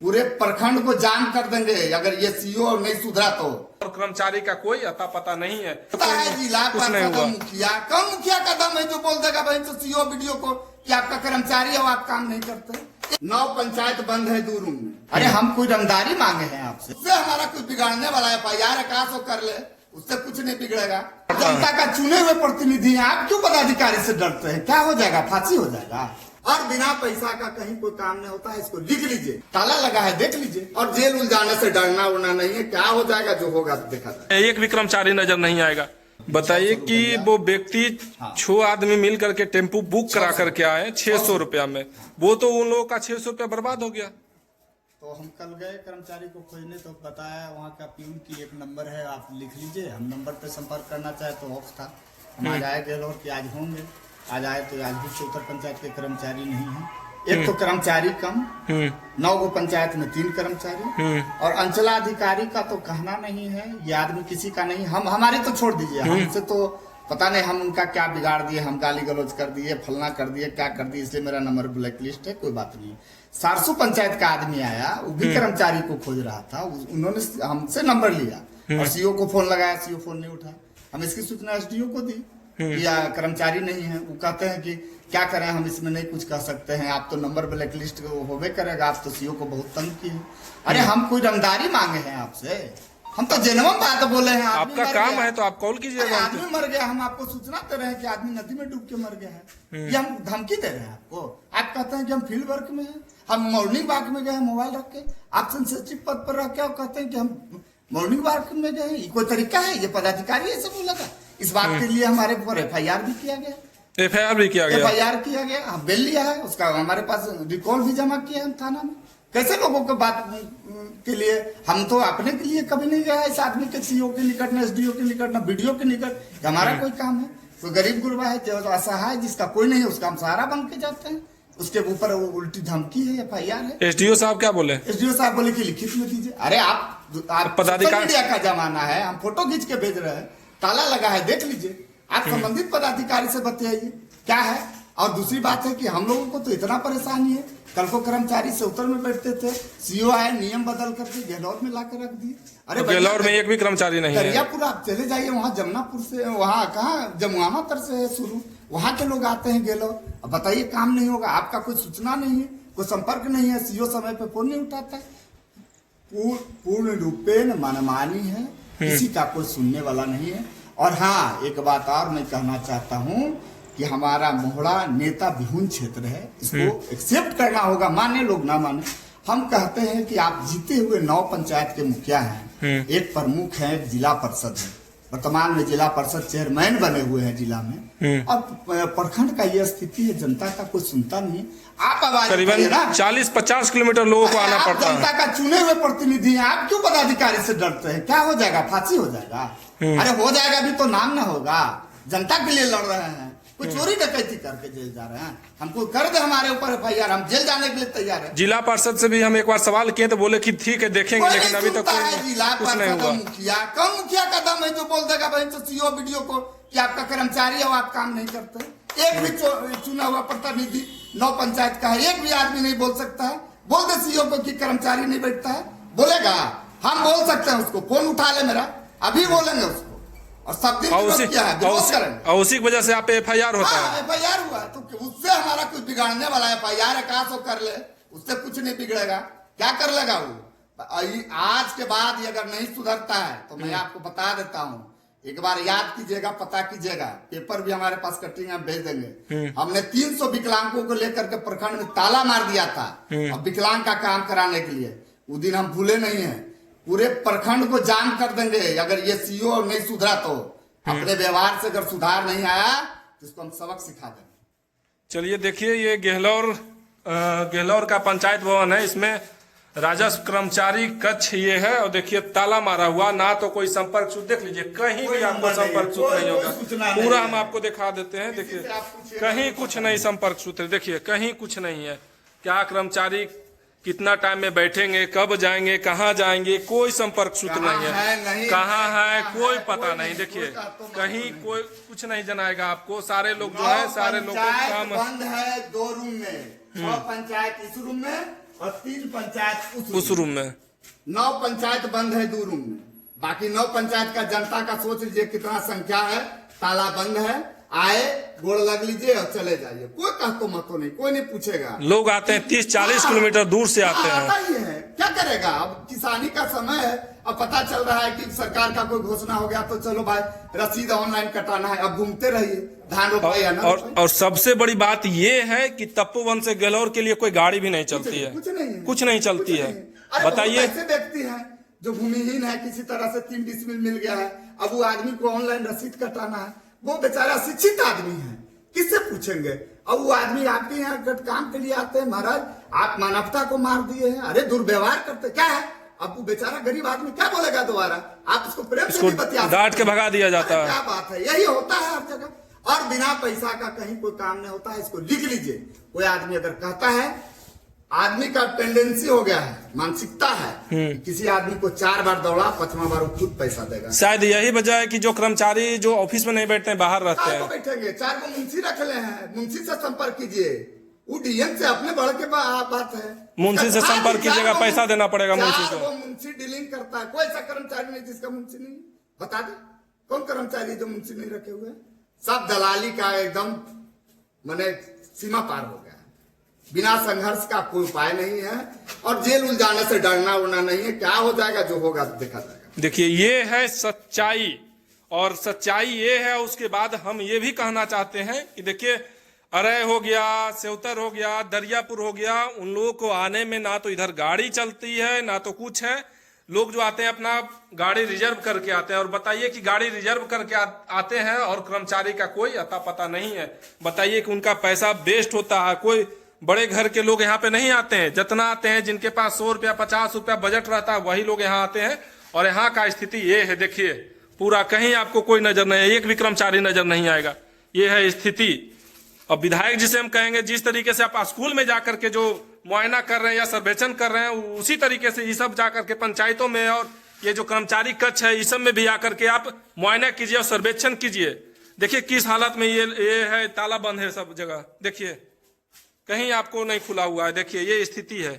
पूरे प्रखंड को जाम कर देंगे अगर ये सीओ नहीं सुधरा तो। और कर्मचारी का कोई अता पता नहीं है। पता है जिला परिषद मुखिया कौन मुखिया कदम है जो बोल देगा भाई तो सीओ वीडियो को कि आपका कर्मचारी हो आप काम नहीं करते। 9 पंचायत बंद है 2 रूम में। अरे हम कोई रंगदारी मांगे हैं आपसे, उससे हमारा कुछ बिगाड़ने वाला है FIR आकाश कर ले, उससे कुछ नहीं बिगड़ेगा। जनता का चुने हुए प्रतिनिधि हैं, आप क्यों पदाधिकारी से डरते हैं? क्या हो जाएगा? फांसी हो जाएगा। और बिना पैसा का कहीं कोई काम नहीं होता है, इसको लिख लीजिए, ताला लगा है देख लीजिए। और जेल उल जाने से डरना उड़ना नहीं है, क्या हो जाएगा जो होगा देखा जाए। एक भी कर्मचारी नजर नहीं आएगा। बताइए कि वो व्यक्ति 6 आदमी मिल करके टेम्पू बुक करा करके आए 600 रुपया में, वो तो उन लोगों का 600 रुपया बर्बाद हो गया। तो हम कल गए कर्मचारी को खोजने तो बताया वहाँ का प्यून की एक नंबर है, आप लिख लीजिए। हम नंबर पे संपर्क करना चाहे तो ऑफ था। हम आज आए गए कि आज होंगे, आज आए तो आज भी 74 पंचायत के कर्मचारी नहीं है। एक तो कर्मचारी कम, 9 गो पंचायत में 3 कर्मचारी, और अंचलाधिकारी का तो कहना नहीं है। ये आदमी किसी का नहीं, हम हमारे तो छोड़ दीजिए, हमसे तो पता नहीं हम उनका क्या बिगाड़ दिए, हम गाली गलौज कर दिए, फलना कर दिए, क्या कर दिए, इसलिए मेरा नंबर ब्लैक लिस्ट है। कोई बात नहीं। 400 पंचायत का आदमी आया, वो भी कर्मचारी को खोज रहा था, उन्होंने हमसे नंबर लिया और सीओ को फोन लगाया, सीओ फोन नहीं उठा। हम इसकी सूचना SDO को दी या कर्मचारी नहीं है। वो कहते हैं कि क्या करें, हम इसमें नहीं कुछ कह सकते हैं, आप तो नंबर ब्लैक लिस्ट होवे करेगा, आप तो सीओ को बहुत तंग किए। अरे हम कोई रंगदारी मांगे हैं आपसे, हम तो जेनवन बात बोले हैं। आपका काम है तो आप कॉल कीजिएगा। आदमी मर गया, हम आपको सूचना दे रहे हैं कि आदमी नदी में डूब के मर गया है, ये हम धमकी दे रहे हैं आपको। आप कहते हैं कि हम फील्ड वर्क में हैं, हम मॉर्निंग वॉक में गए मोबाइल रख के, आप सेंसिटिव पद पर रख के कहते हैं कि हम मॉर्निंग वॉक में गए। ये कोई तरीका है? ये पदाधिकारी ऐसे बोला था। इस बात के लिए हमारे ऊपर FIR भी किया गया, FIR भी किया गया, FIR किया गया, हम बेल लिया है उसका, हमारे पास रिकॉर्ड भी जमा किया है थाना में। कैसे लोगों के बात के लिए, हम तो अपने के लिए कभी नहीं गया इस आदमी के सीओ के निकट, न SDO के निकट, न BDO के निकट। हमारा कोई काम है, कोई गरीब गुरबा है जो असहाय जिसका कोई नहीं है, उसका हम सहारा बन के जाते हैं। उसके ऊपर वो उल्टी धमकी है, FIR है। SDO साहब क्या बोले? SDO साहब बोले कि लिखित में दीजिए। अरे आप पदाधिकारी, मीडिया का जमाना है, हम फोटो खींच के भेज रहे हैं, ताला लगा है देख लीजिए। आप संबंधित पदाधिकारी से बताइए क्या है। और दूसरी बात है कि हम लोगों को तो इतना परेशानी है, कल को कर्मचारी से उत्तर में बैठते थे, सीओ आए नियम बदल करके गहलोर में ला कर रख दिए। अरे गहलोर में एक भी कर्मचारी नहीं है। दरियापुर आप चले जाइए, वहाँ जमुनापुर से, वहाँ कहाँ जमुआमा तर से है शुरू, वहाँ के लोग आते हैं गहलोर। अब बताइए काम नहीं होगा, आपका कोई सूचना नहीं है, कोई संपर्क नहीं है, सीओ समय पे फोन नहीं उठाता है। पूर्ण रूपेण मनमानी है, किसी का कोई सुनने वाला नहीं है। और हाँ, एक बात और मैं कहना चाहता हूँ कि हमारा मोहड़ा नेता विहुन क्षेत्र है, इसको एक्सेप्ट करना होगा, माने लोग ना माने। हम कहते हैं कि आप जीते हुए 9 पंचायत के मुखिया हैं, एक प्रमुख है, एक जिला परिषद है, वर्तमान में जिला परिषद चेयरमैन बने हुए हैं जिला में, और प्रखंड का ये स्थिति है, जनता का कोई सुनता नहीं। आप आवाज करीबन 40-50 किलोमीटर लोगों को आना पड़ता है। जनता का चुने हुए प्रतिनिधि हैं, आप क्यों पदाधिकारी से डरते हैं? क्या हो जाएगा? फांसी हो जाएगा। अरे हो जाएगा भी तो नाम ना होगा। जनता के लिए लड़ रहे हैं, कोई चोरी डकैती करके जेल जा रहे हैं, हमको कर दे हमारे ऊपर FIR, हम जेल जाने के लिए तैयार है। जिला पार्षद से भी हम एक बार सवाल किए तो बोले कि ठीक है देखेंगे, लेकिन अभी तक जिला पार्षद मुखिया कौन मुखिया कदम है जो बोल देगा भाई तो सीओ वीडियो को कि आपका कर्मचारी हो आप काम नहीं करते। एक भी चुना हुआ प्रतिनिधि 9 पंचायत का है, एक भी आदमी नहीं बोल सकता है। बोल दे सीओ को कि कर्मचारी नहीं बैठता है, बोलेगा? हम बोल सकते हैं उसको, फोन उठा ले मेरा, अभी बोलेंगे उसको। और सब दिन किया है, और उसी की वजह से आप FIR होता है। FIR हुआ तो उससे हमारा कुछ बिगाड़ने वाला है। FIR आकाश कर ले, उससे कुछ नहीं बिगड़ेगा। क्या कर लेगा वो? आज के बाद अगर नहीं सुधरता है तो मैं आपको बता देता हूँ, एक बार याद कीजिएगा, पता कीजिएगा, पेपर भी हमारे पास कटिंग हम भेज देंगे। हमने 300 विकलांगों को लेकर के प्रखंड में ताला मार दिया था, अब विकलांग का काम कराने के लिए। वो दिन हम भूले नहीं है। पूरे प्रखंड को जाम कर देंगे अगर ये सीओ नहीं सुधरा तो। अपने व्यवहार से अगर सुधार नहीं आया तो इसको हम सबक सिखा देंगे। चलिए देखिए, ये गहलोर का पंचायत भवन है, इसमें राजस्व कर्मचारी कक्ष ये है। और देखिए ताला मारा हुआ, ना तो कोई संपर्क सूत्र, देख लीजिए कहीं भी आपको संपर्क सूत्र नहीं होगा। पूरा हम आपको दिखा देते हैं, देखिए कहीं कुछ नहीं संपर्क सूत्र, देखिए कहीं कुछ नहीं है। क्या कर्मचारी कितना टाइम में बैठेंगे, कब जाएंगे, कहाँ जाएंगे, कोई संपर्क सूत्र नहीं है, कहाँ है कोई पता नहीं। देखिए कहीं कोई कुछ नहीं जनाएगा आपको। सारे लोग जो है, सारे लोग काम बंद है 2 रूम में, 6 पंचायत इस रूम में और 3 पंचायत उस रूम में। 9 पंचायत बंद है 2 रूम में। बाकी 9 पंचायत का जनता का सोच लीजिए कितना संख्या है, ताला बंद है। आए, गोड़ लग लीजिए और चले जाइए, कोई कहतो मतो नहीं, कोई नहीं पूछेगा। लोग आते हैं 30-40 किलोमीटर दूर से आते हैं। आता ही है, क्या करेगा। अब किसानी का समय है, अब पता चल रहा है कि सरकार का कोई घोषणा हो गया तो चलो भाई रसीद ऑनलाइन कटाना है, अब घूमते रहिए, धान रोपाई या ना रोपाई। और सबसे बड़ी बात ये है कि तपोवन से गहलोर के लिए कोई गाड़ी भी नहीं चलती है, कुछ नहीं चलती है। बताइए, ऐसे व्यक्ति हैं जो भूमिहीन है, किसी तरह से 3 डिसमिल मिल गया है, अब वो आदमी को ऑनलाइन रसीद कटाना है, वो बेचारा शिक्षित आदमी है, किससे पूछेंगे। अब वो आदमी आपके यहाँ काम के लिए आते हैं, महाराज आप मानवता को मार दिए हैं, अरे दुर्व्यवहार करते क्या है। अब वो बेचारा गरीब आदमी क्या बोलेगा दोबारा, आप उसको प्रेम से भी बतिया, डांट के भगा दिया जाता है। क्या बात है, यही होता है हर जगह। और बिना पैसा का कहीं कोई काम नहीं होता है, इसको लिख लीजिए। कोई आदमी अगर कहता है, आदमी का टेंडेंसी हो गया है, मानसिकता है, किसी आदमी को 4 बार दौड़ा, 5वां बार वो खुद पैसा देगा। शायद यही वजह है कि जो कर्मचारी जो ऑफिस में नहीं बैठते हैं, बाहर रहते हैं। बैठेंगे, 4 को मुंशी रख ले हैं, मुंशी से संपर्क कीजिए, वो डीएम से अपने बढ़ के बात है। मुंशी से संपर्क कीजिएगा, पैसा देना पड़ेगा मुंशी को। वो मुंशी डीलिंग करता है, कोई ऐसा कर्मचारी नहीं जिसका मुंशी नहीं। बता दे कौन कर्मचारी जो मुंशी नहीं रखे हुए। सब दलाली का एकदम माने सीमा पार हो गया है। बिना संघर्ष का कोई उपाय नहीं है, और जेल उलझाने से डरना उड़ना नहीं है। क्या हो जाएगा, जो होगा देखा जाएगा। देखिए, ये है सच्चाई, और सच्चाई ये है। उसके बाद हम ये भी कहना चाहते हैं कि देखिए, अरय हो गया, सेवतर हो गया, दरियापुर हो गया, उन लोगों को आने में ना तो इधर गाड़ी चलती है, ना तो कुछ है। लोग जो आते हैं अपना गाड़ी रिजर्व करके आते हैं, और बताइए कि गाड़ी रिजर्व करके आते हैं और कर्मचारी का कोई अता पता नहीं है। बताइए कि उनका पैसा वेस्ट होता है। कोई बड़े घर के लोग यहाँ पे नहीं आते हैं, जितना आते हैं जिनके पास 100 रुपया 50 रुपया बजट रहता है, वही लोग यहाँ आते हैं। और यहाँ का स्थिति ये है, देखिए पूरा, कहीं आपको कोई नजर नहीं है, एक भी कर्मचारी नजर नहीं आएगा। ये है स्थिति। अब विधायक जिसे हम कहेंगे, जिस तरीके से आप स्कूल में जाकर के जो मुआयना कर रहे हैं या सर्वेक्षण कर रहे हैं, उसी तरीके से ये सब जाकर के पंचायतों में और ये जो कर्मचारी कक्ष है, इस सब में भी आकर के आप मुआयना कीजिए और सर्वेक्षण कीजिए। देखिए किस हालत में ये है, ताला बंद है सब जगह। देखिए कहीं आपको नहीं खुला हुआ है, देखिए ये स्थिति है।